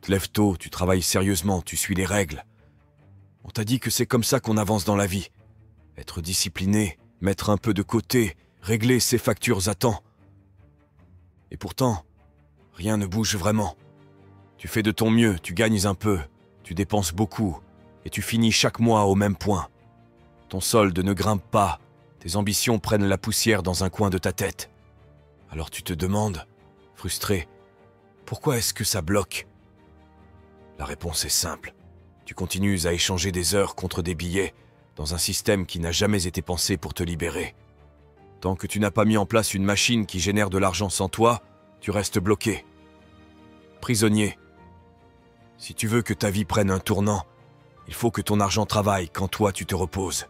te lèves tôt, tu travailles sérieusement, tu suis les règles. On t'a dit que c'est comme ça qu'on avance dans la vie. Être discipliné, mettre un peu de côté, régler ses factures à temps. Et pourtant, rien ne bouge vraiment. Tu fais de ton mieux, tu gagnes un peu, tu dépenses beaucoup, et tu finis chaque mois au même point. Ton solde ne grimpe pas, tes ambitions prennent la poussière dans un coin de ta tête. Alors tu te demandes, frustré, pourquoi est-ce que ça bloque? La réponse est simple. Tu continues à échanger des heures contre des billets dans un système qui n'a jamais été pensé pour te libérer. Tant que tu n'as pas mis en place une machine qui génère de l'argent sans toi, tu restes bloqué. Prisonnier. Si tu veux que ta vie prenne un tournant, il faut que ton argent travaille quand toi tu te reposes.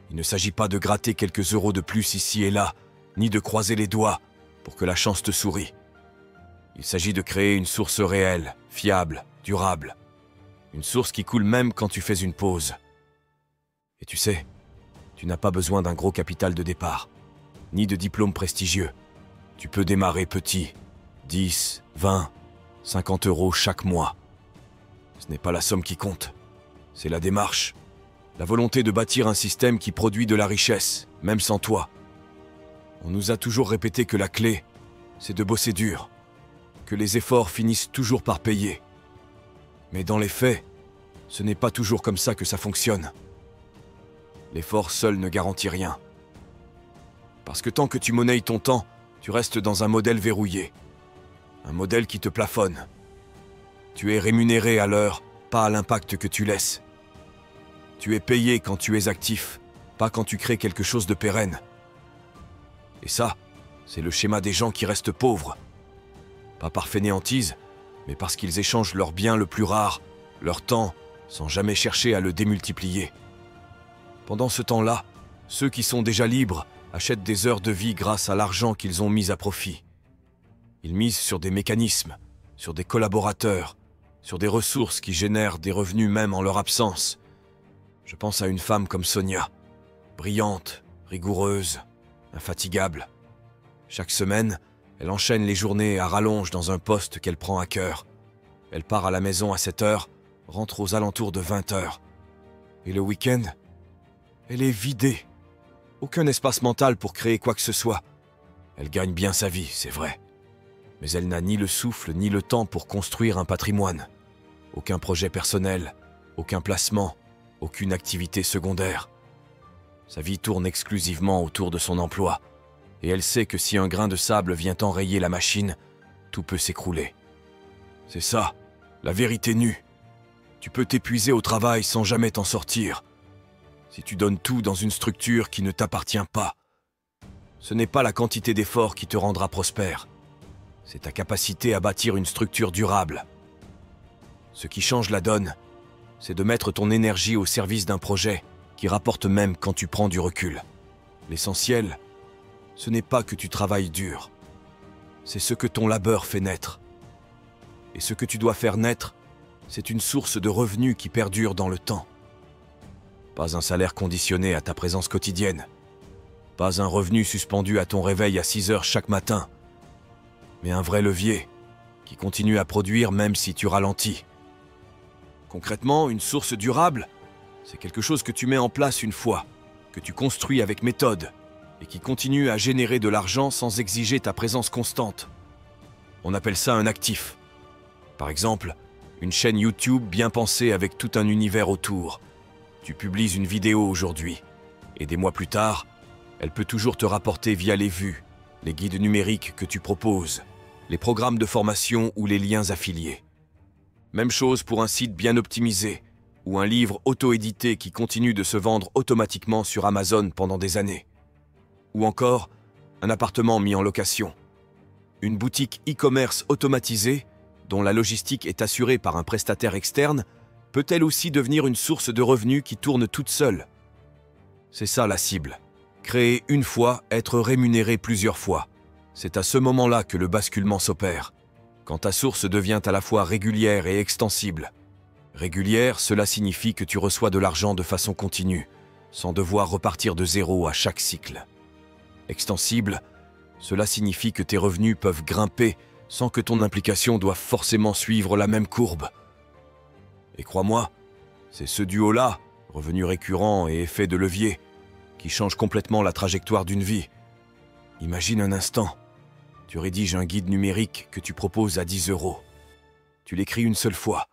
Il ne s'agit pas de gratter quelques euros de plus ici et là, ni de croiser les doigts pour que la chance te sourie. Il s'agit de créer une source réelle, fiable, durable. Une source qui coule même quand tu fais une pause. Et tu sais, tu n'as pas besoin d'un gros capital de départ, ni de diplôme prestigieux. Tu peux démarrer petit, 10, 20, 50 euros chaque mois. Ce n'est pas la somme qui compte, c'est la démarche. La volonté de bâtir un système qui produit de la richesse, même sans toi. On nous a toujours répété que la clé, c'est de bosser dur, que les efforts finissent toujours par payer. Mais dans les faits, ce n'est pas toujours comme ça que ça fonctionne. L'effort seul ne garantit rien. Parce que tant que tu monnaies ton temps, tu restes dans un modèle verrouillé. Un modèle qui te plafonne. Tu es rémunéré à l'heure, pas à l'impact que tu laisses. Tu es payé quand tu es actif, pas quand tu crées quelque chose de pérenne. Et ça, c'est le schéma des gens qui restent pauvres. Pas par fainéantise, mais parce qu'ils échangent leur bien le plus rare, leur temps, sans jamais chercher à le démultiplier. Pendant ce temps-là, ceux qui sont déjà libres achètent des heures de vie grâce à l'argent qu'ils ont mis à profit. Ils misent sur des mécanismes, sur des collaborateurs, sur des ressources qui génèrent des revenus même en leur absence. Je pense à une femme comme Sonia, brillante, rigoureuse, infatigable. Chaque semaine, elle enchaîne les journées à rallonge dans un poste qu'elle prend à cœur. Elle part à la maison à 7 heures, rentre aux alentours de 20 heures. Et le week-end, elle est vidée. Aucun espace mental pour créer quoi que ce soit. Elle gagne bien sa vie, c'est vrai. Mais elle n'a ni le souffle ni le temps pour construire un patrimoine. Aucun projet personnel, aucun placement, aucune activité secondaire. Sa vie tourne exclusivement autour de son emploi. Et elle sait que si un grain de sable vient enrayer la machine, tout peut s'écrouler. C'est ça, la vérité nue. Tu peux t'épuiser au travail sans jamais t'en sortir. Si tu donnes tout dans une structure qui ne t'appartient pas, ce n'est pas la quantité d'efforts qui te rendra prospère. C'est ta capacité à bâtir une structure durable. Ce qui change la donne, c'est de mettre ton énergie au service d'un projet qui rapporte même quand tu prends du recul. L'essentiel, ce n'est pas que tu travailles dur, c'est ce que ton labeur fait naître. Et ce que tu dois faire naître, c'est une source de revenus qui perdure dans le temps. Pas un salaire conditionné à ta présence quotidienne, pas un revenu suspendu à ton réveil à 6 heures chaque matin, mais un vrai levier qui continue à produire même si tu ralentis. Concrètement, une source durable, c'est quelque chose que tu mets en place une fois, que tu construis avec méthode, et qui continue à générer de l'argent sans exiger ta présence constante. On appelle ça un actif. Par exemple, une chaîne YouTube bien pensée avec tout un univers autour. Tu publies une vidéo aujourd'hui, et des mois plus tard, elle peut toujours te rapporter via les vues, les guides numériques que tu proposes, les programmes de formation ou les liens affiliés. Même chose pour un site bien optimisé, ou un livre auto-édité qui continue de se vendre automatiquement sur Amazon pendant des années. Ou encore, un appartement mis en location. Une boutique e-commerce automatisée, dont la logistique est assurée par un prestataire externe, peut elle aussi devenir une source de revenus qui tourne toute seule. C'est ça la cible. Créer une fois, être rémunéré plusieurs fois. C'est à ce moment-là que le basculement s'opère. Quand ta source devient à la fois régulière et extensible. Régulière, cela signifie que tu reçois de l'argent de façon continue, sans devoir repartir de zéro à chaque cycle. Extensible, cela signifie que tes revenus peuvent grimper sans que ton implication doive forcément suivre la même courbe. Et crois-moi, c'est ce duo-là, revenu récurrent et effet de levier, qui change complètement la trajectoire d'une vie. Imagine un instant, tu rédiges un guide numérique que tu proposes à 10 €. Tu l'écris une seule fois.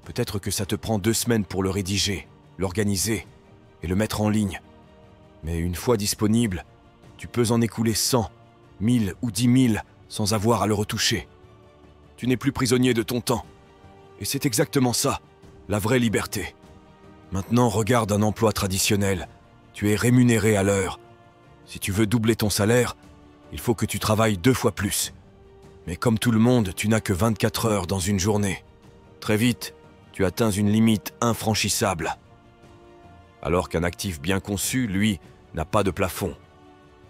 Peut-être que ça te prend 2 semaines pour le rédiger, l'organiser et le mettre en ligne. Mais une fois disponible, tu peux en écouler 100, 1000 ou 10 000 sans avoir à le retoucher. Tu n'es plus prisonnier de ton temps. Et c'est exactement ça, la vraie liberté. Maintenant, regarde un emploi traditionnel. Tu es rémunéré à l'heure. Si tu veux doubler ton salaire, il faut que tu travailles 2 fois plus. Mais comme tout le monde, tu n'as que 24 heures dans une journée. Très vite, tu atteins une limite infranchissable. Alors qu'un actif bien conçu, lui, n'a pas de plafond.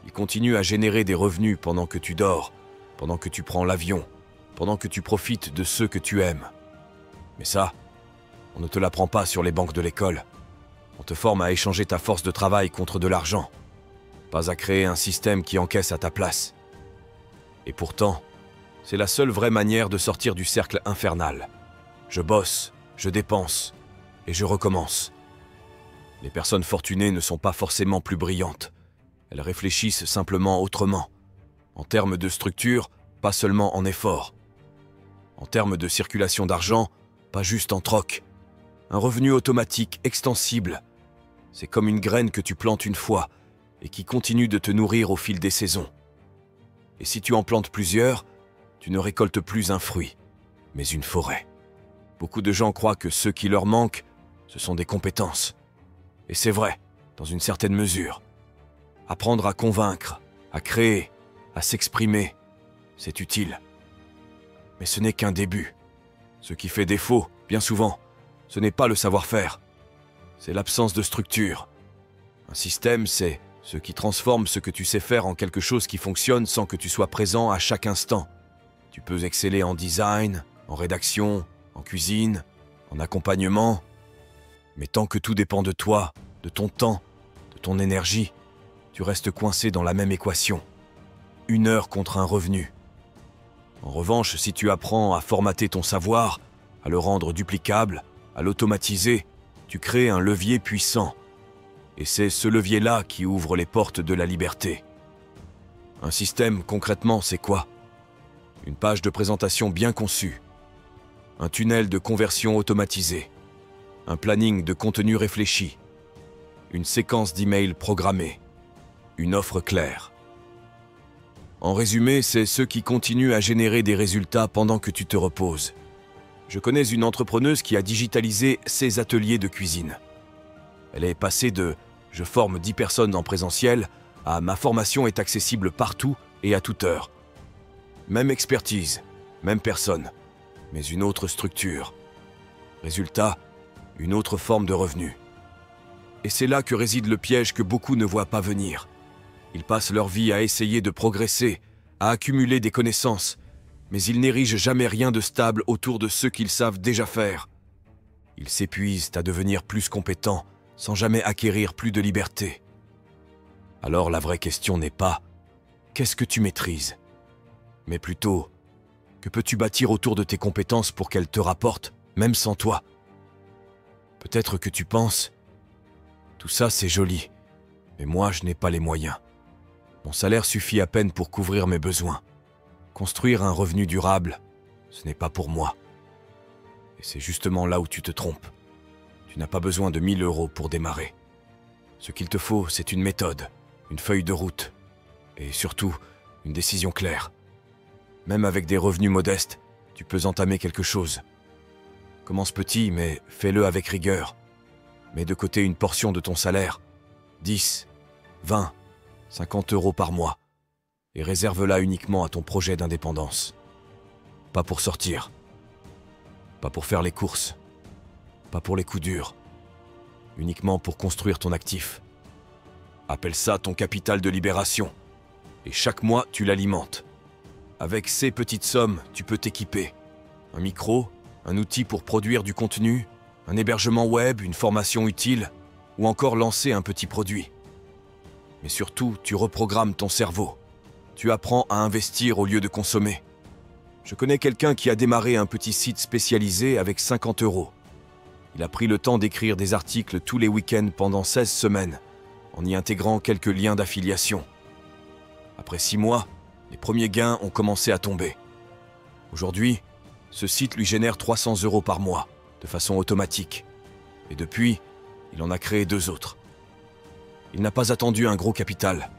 Il continue à générer des revenus pendant que tu dors, pendant que tu prends l'avion, pendant que tu profites de ceux que tu aimes. Mais ça, on ne te l'apprend pas sur les bancs de l'école. On te forme à échanger ta force de travail contre de l'argent, pas à créer un système qui encaisse à ta place. Et pourtant, c'est la seule vraie manière de sortir du cercle infernal. Je bosse, je dépense, et je recommence. Les personnes fortunées ne sont pas forcément plus brillantes. Elles réfléchissent simplement autrement. En termes de structure, pas seulement en effort. En termes de circulation d'argent, pas juste en troc. Un revenu automatique, extensible. C'est comme une graine que tu plantes une fois et qui continue de te nourrir au fil des saisons. Et si tu en plantes plusieurs, tu ne récoltes plus un fruit, mais une forêt. Beaucoup de gens croient que ce qui leur manque, ce sont des compétences. Et c'est vrai, dans une certaine mesure. Apprendre à convaincre, à créer, à s'exprimer, c'est utile. Mais ce n'est qu'un début. Ce qui fait défaut, bien souvent, ce n'est pas le savoir-faire. C'est l'absence de structure. Un système, c'est ce qui transforme ce que tu sais faire en quelque chose qui fonctionne sans que tu sois présent à chaque instant. Tu peux exceller en design, en rédaction, en cuisine, en accompagnement. Mais tant que tout dépend de toi, de ton temps, de ton énergie, tu restes coincé dans la même équation. 1 heure contre un revenu. En revanche, si tu apprends à formater ton savoir, à le rendre duplicable, à l'automatiser, tu crées un levier puissant. Et c'est ce levier-là qui ouvre les portes de la liberté. Un système, concrètement, c'est quoi? Une page de présentation bien conçue. Un tunnel de conversion automatisé. Un planning de contenu réfléchi. Une séquence d'emails programmée. Une offre claire. En résumé, c'est ce qui continue à générer des résultats pendant que tu te reposes. Je connais une entrepreneuse qui a digitalisé ses ateliers de cuisine. Elle est passée de « je forme 10 personnes en présentiel » à « ma formation est accessible partout et à toute heure ». Même expertise, même personne, mais une autre structure. Résultat, une autre forme de revenu. Et c'est là que réside le piège que beaucoup ne voient pas venir. Ils passent leur vie à essayer de progresser, à accumuler des connaissances, mais ils n'érigent jamais rien de stable autour de ce qu'ils savent déjà faire. Ils s'épuisent à devenir plus compétents, sans jamais acquérir plus de liberté. Alors la vraie question n'est pas « qu'est-ce que tu maîtrises ?» mais plutôt « que peux-tu bâtir autour de tes compétences pour qu'elles te rapportent, même sans toi ?» Peut-être que tu penses « tout ça c'est joli, mais moi je n'ai pas les moyens. Mon salaire suffit à peine pour couvrir mes besoins. Construire un revenu durable, ce n'est pas pour moi. » Et c'est justement là où tu te trompes. Tu n'as pas besoin de 1 000 € pour démarrer. Ce qu'il te faut, c'est une méthode, une feuille de route, et surtout, une décision claire. Même avec des revenus modestes, tu peux entamer quelque chose. Commence petit, mais fais-le avec rigueur. Mets de côté une portion de ton salaire, 10, 20, 50 € par mois, et réserve-la uniquement à ton projet d'indépendance. Pas pour sortir, pas pour faire les courses, pas pour les coups durs, uniquement pour construire ton actif. Appelle ça ton capital de libération, et chaque mois tu l'alimentes. Avec ces petites sommes, tu peux t'équiper. Un micro, un outil pour produire du contenu, un hébergement web, une formation utile, ou encore lancer un petit produit. Mais surtout, tu reprogrammes ton cerveau. Tu apprends à investir au lieu de consommer. Je connais quelqu'un qui a démarré un petit site spécialisé avec 50 €. Il a pris le temps d'écrire des articles tous les week-ends pendant 16 semaines, en y intégrant quelques liens d'affiliation. Après 6 mois, les premiers gains ont commencé à tomber. Aujourd'hui, ce site lui génère 300 € par mois, de façon automatique. Et depuis, il en a créé 2 autres. Il n'a pas attendu un gros capital.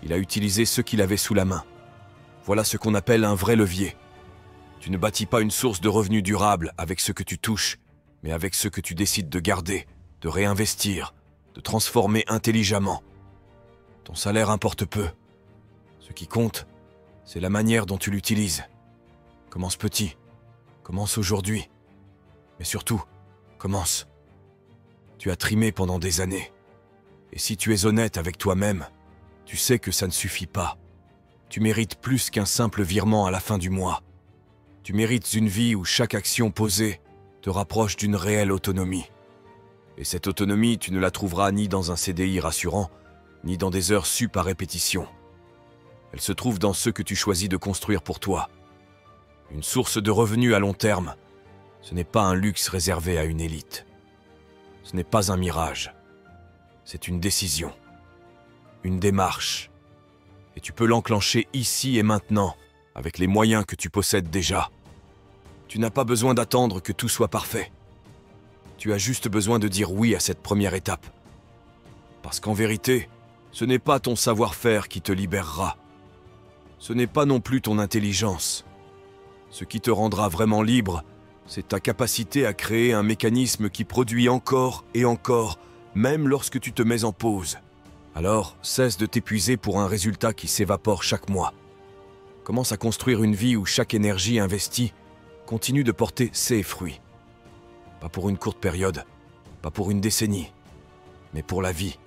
Il a utilisé ce qu'il avait sous la main. Voilà ce qu'on appelle un vrai levier. Tu ne bâtis pas une source de revenus durable avec ce que tu touches, mais avec ce que tu décides de garder, de réinvestir, de transformer intelligemment. Ton salaire importe peu. Ce qui compte, c'est la manière dont tu l'utilises. Commence petit. Commence aujourd'hui. Mais surtout, commence. Tu as trimé pendant des années. Et si tu es honnête avec toi-même, tu sais que ça ne suffit pas. Tu mérites plus qu'un simple virement à la fin du mois. Tu mérites une vie où chaque action posée te rapproche d'une réelle autonomie. Et cette autonomie, tu ne la trouveras ni dans un CDI rassurant, ni dans des heures sup à répétition. Elle se trouve dans ce que tu choisis de construire pour toi. Une source de revenus à long terme, ce n'est pas un luxe réservé à une élite. Ce n'est pas un mirage. C'est une décision. Une démarche. Et tu peux l'enclencher ici et maintenant, avec les moyens que tu possèdes déjà. Tu n'as pas besoin d'attendre que tout soit parfait. Tu as juste besoin de dire oui à cette première étape. Parce qu'en vérité, ce n'est pas ton savoir-faire qui te libérera. Ce n'est pas non plus ton intelligence. Ce qui te rendra vraiment libre, c'est ta capacité à créer un mécanisme qui produit encore et encore, même lorsque tu te mets en pause. Alors, cesse de t'épuiser pour un résultat qui s'évapore chaque mois. Commence à construire une vie où chaque énergie investie continue de porter ses fruits. Pas pour une courte période, pas pour une décennie, mais pour la vie.